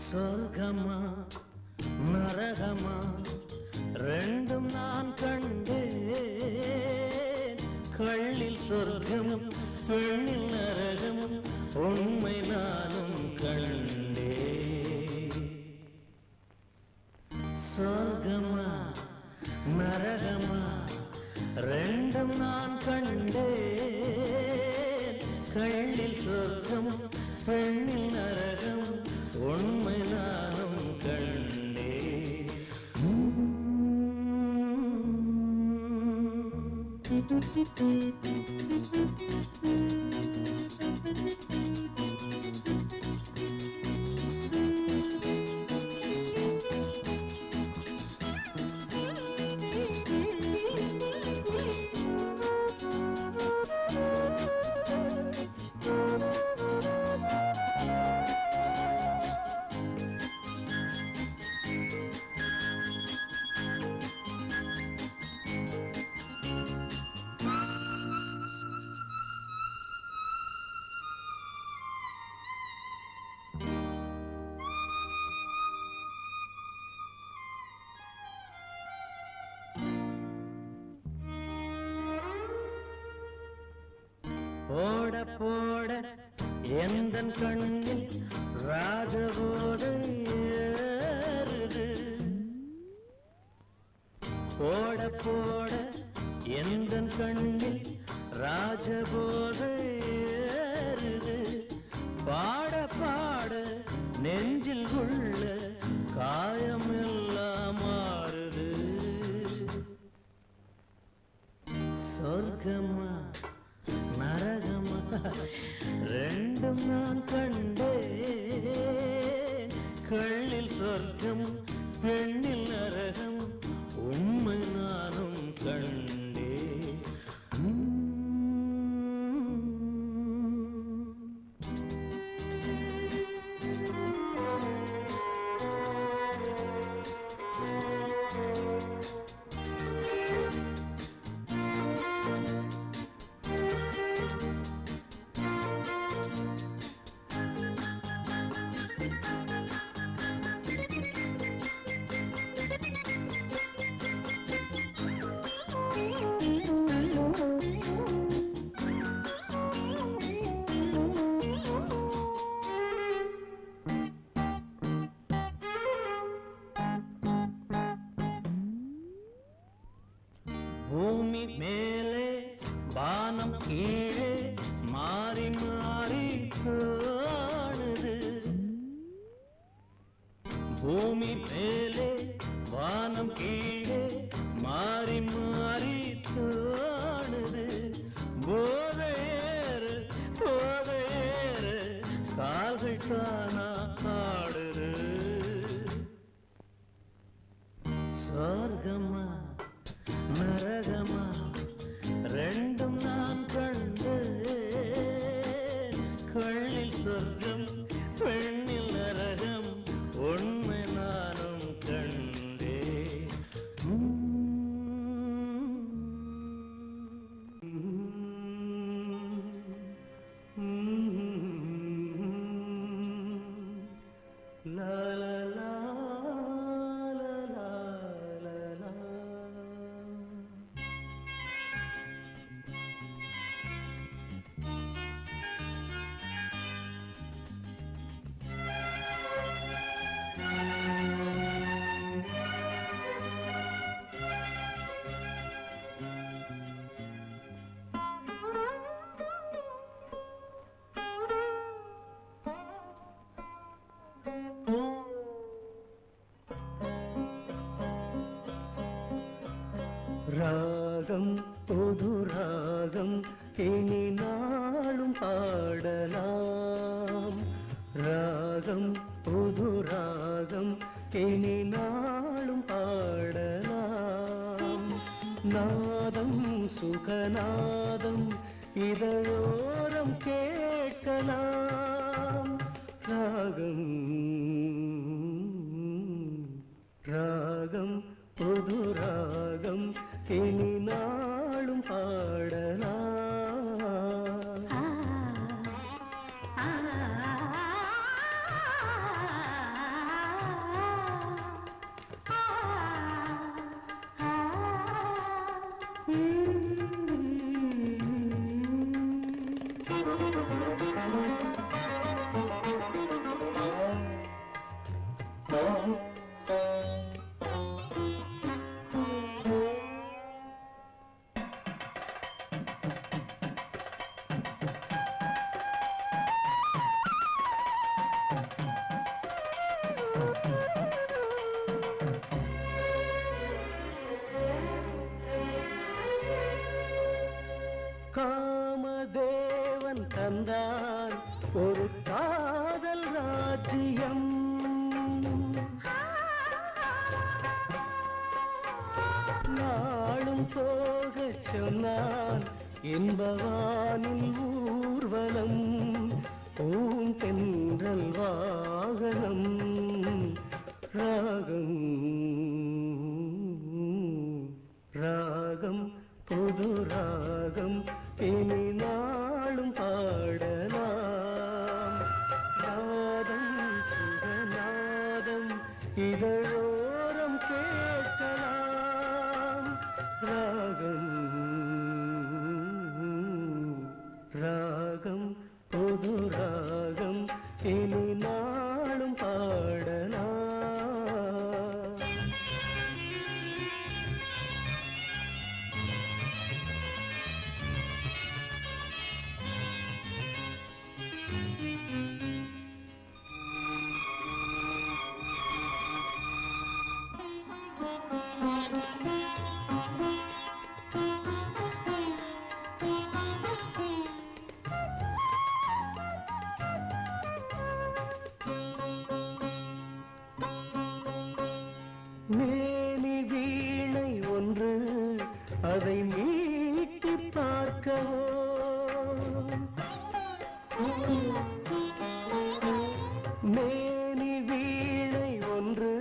சொர்க்கமா நரகமா ரெண்டும் நான் கண்டேன். கள்ளில் சொர்க்கம் பெண்ணில் நரகம் உண்மை நானும் கண்டேன். சொர்க்கமா நரகமா ரெண்டும் நான் கண்டேன். கள்ளில் சொர்க்கம் பெண்ணில் நரகம் உண்மை நானும் கண்டே. போட போட எந்தன் கண்ணில் ராஜபோதை ஏறுது. போட போட எந்தன் கண்ணில் ராஜபோதை ஏறுது. பாட பாட நெஞ்சில் உள்ள காயமெல்லாம் மாறுது. சொர்க்கமா நரகமா ரெண்டும் நான் கண்டேன். கள்ளில் சொர்க்கம் பெண்ணில் நரகம் உண்மை நானும் கண்டேன். பூமி மேலே வானம் கீழே மாறி மாறி காணுது. பூமி மேலே வானம் கீழே மாறி மாறி காணுது. போதையேறு போதையேறு கால்கள் தானா ஆடுது. சொர்க்கமா நரகமா ரெண்டும் நான் கண்டேன். கள்ளில் சொர்க்கம் பெண்ணில் நரகம் உண்மை நானும் கண்டேன். லா லா லா லா லா லா லா. ராகம் புது ராகம் இனி நாளும் பாடலாம். ராகம் புது ராகம் இனி நாளும் பாடலாம். நாதம் சுகநாதம் இதழோரம் கேட்கலாம். ராகம் ராகம் புது ராகம் இனி நாளும் பாடலாம். காமதேவன் தந்தான் ஒரு காதல் ராஜ்யம். நாளும் போகச் சொன்னான் இன்பவானில் ஊர்வலம். பூந்தென்றல் வாகனம் ராகம் ராகம் புது ராகம் இனி நாளும் பாடலாம். நாதம் சுகநாதம் இதழோரம் கேட்கலாம். ராகம் ராகம் புது ராகம் இனி நாளும் பாடலாம். மேனி வீணை ஒன்று அதை மீட்டி பார்க்கவோ. மேனி வீணை ஒன்று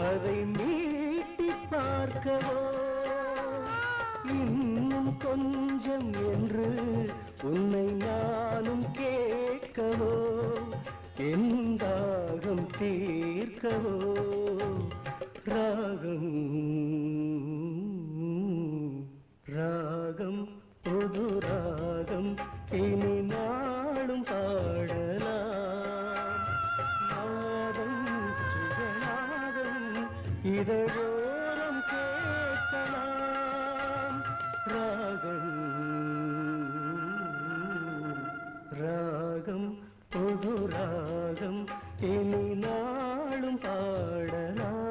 அதை மீட்டி பார்க்கவோ. இன்னும் கொஞ்சம் என்று உன்னை நானும் கேட்கவோ. என் தாகம் தீர்க்கவோ. ராகம் ராகம் புது ராகம் இனி நாளும் பாடலாம். நாதம் சுகநாதம் இதழோரம் கேட்கலாம். ராகம் ராகம் புது ராகம் இனி நாளும் பாடலாம்.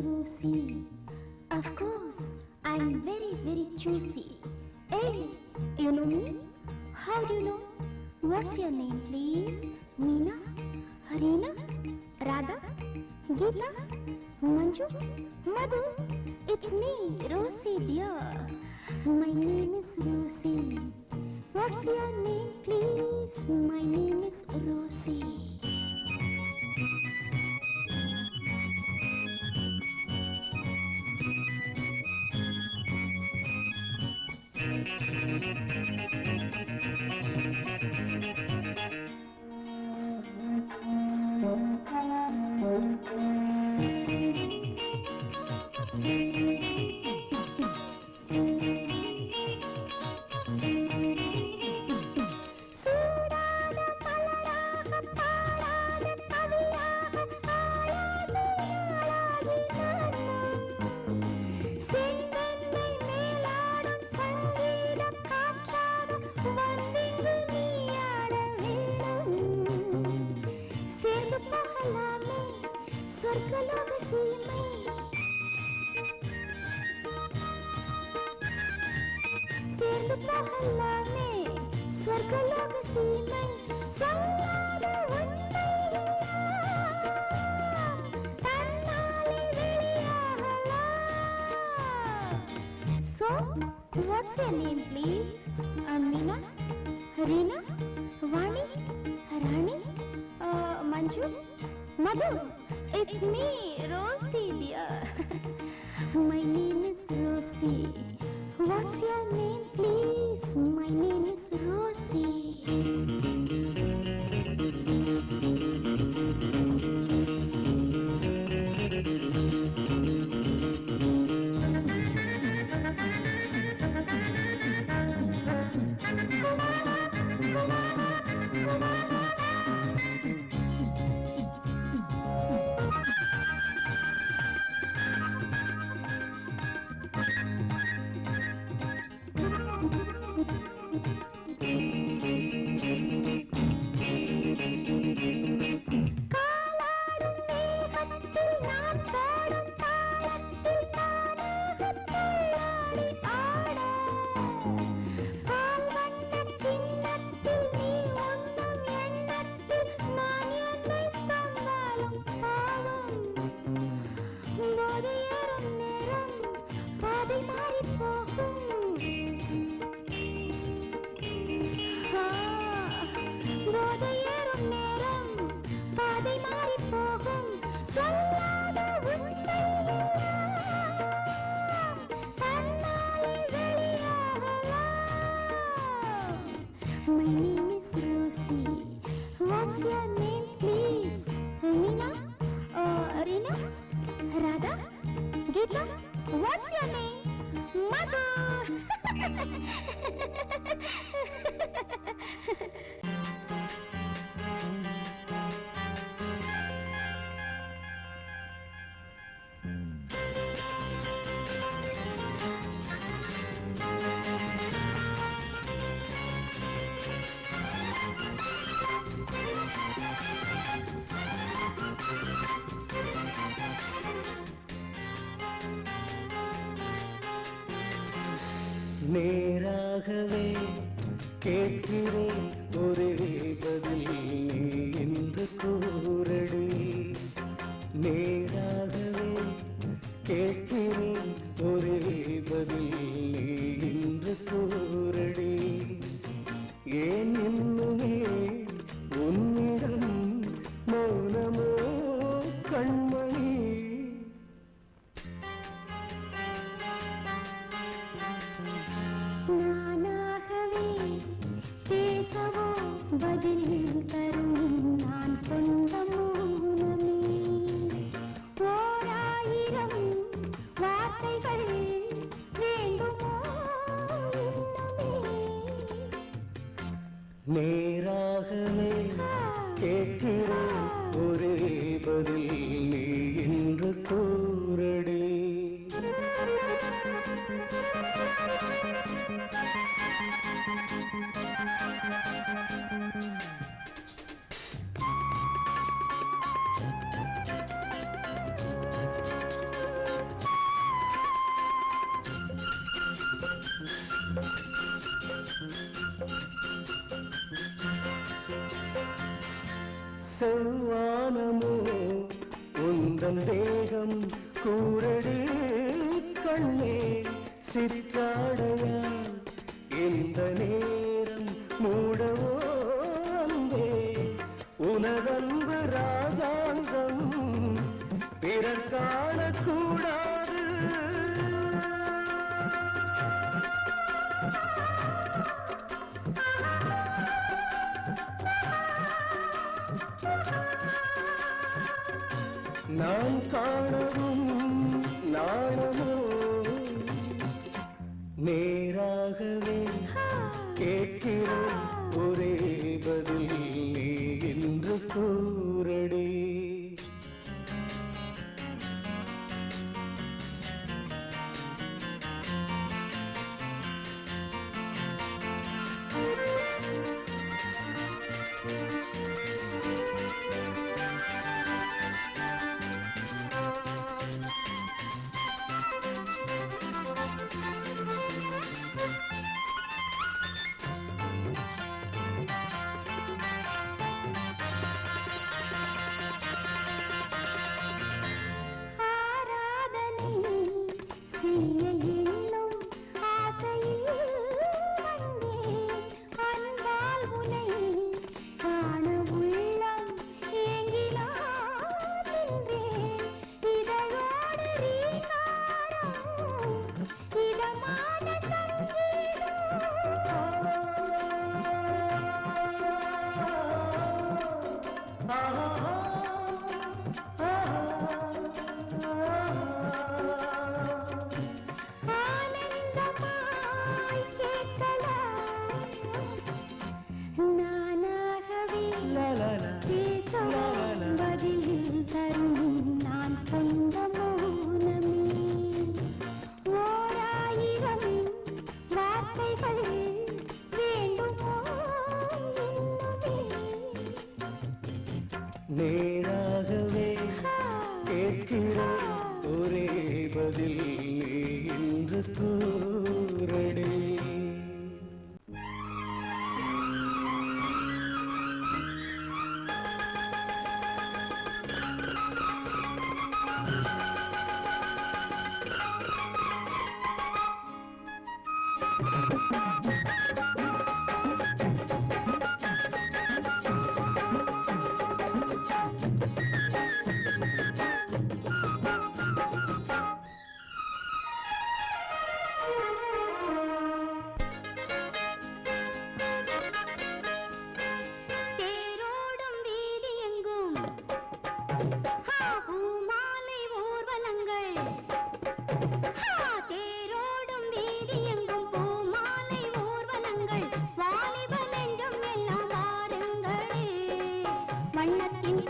Rosie. Of course, I'm very, very choosy. Hey, you know me? How do you know? What's your name, please? Meena? Harina? Radha? Geeta? Manju? Madhu? It's me, Rosie dear. My name is Rosie. What's your name, please? My name is Rosie. மஹல்லாமே சொர்க்கலோக சீமை சொல்லாத உண்மையெல்லாம் தன்னாலே வெளியாகலாம். So, what's your name, please? Amina, Reena, Vani, Rani, Manju, Madhu. It's me, Rosie, dear. My name is Rosie. What's your name, please? My name is Rosie. What's your name? Madhu. நேராகவே கேட்கிறேன் ஒரே பதில் என்று கூறடி. நேராகவே கேட்கிறேன் ஒரே பதில் என்று கூறடி. ஏன் இன்னுமே உன்னிடம் மௌனமோ கண்மணி? நானாகவே பேசவோ பதில் தரும் நான் கொண்ட மௌனமே. ஓராயிரம் வார்த்தைகள் வேண்டுமோ இன்னுமே? நேராகவே கேட்கிறேன் ஒரே பதில் நீ என்று கூறடி. செவ்வானமோ உந்தன் தேகம் கூரடி கண்ணே. சிற்றாடையால் இந்த நேரம் மூடவோ அன்பே. உனதன்பு ராஜாங்கம் பிறர் காணக்கூடாது. நான் காணவும் நாணமோ? நேராகவே கேட்கிறேன் ஒரே பதில் நீ என்று கூறடி. செய்ய எண்ணும் ஆசையில் வந்தேன் அன்பால் உனை காண உள்ளம் ஏங்கினான் நின்றேன் இதழோடு ரீங்காரம் இதமான ஆனந்தமாய் கேட்கலாம் நானாகவே பேசலாம் பதில் தரும் நான் கொண்ட மௌனமே ஓராயிரம் வார்த்தைகள் வேண்டுமோ நேராகவே கேட்கிறேன் ஒரே பதில் நீ என்று கூறடே. தேரோடும் வீதி எங்கும் பூமாலை ஊர்வலங்கள் தேரோடும் வீதி எங்கும் பூமாலை ஊர்வலங்கள் வாலிப நெஞ்சம் எல்லாம் வாருங்களே வண்ணத்தின்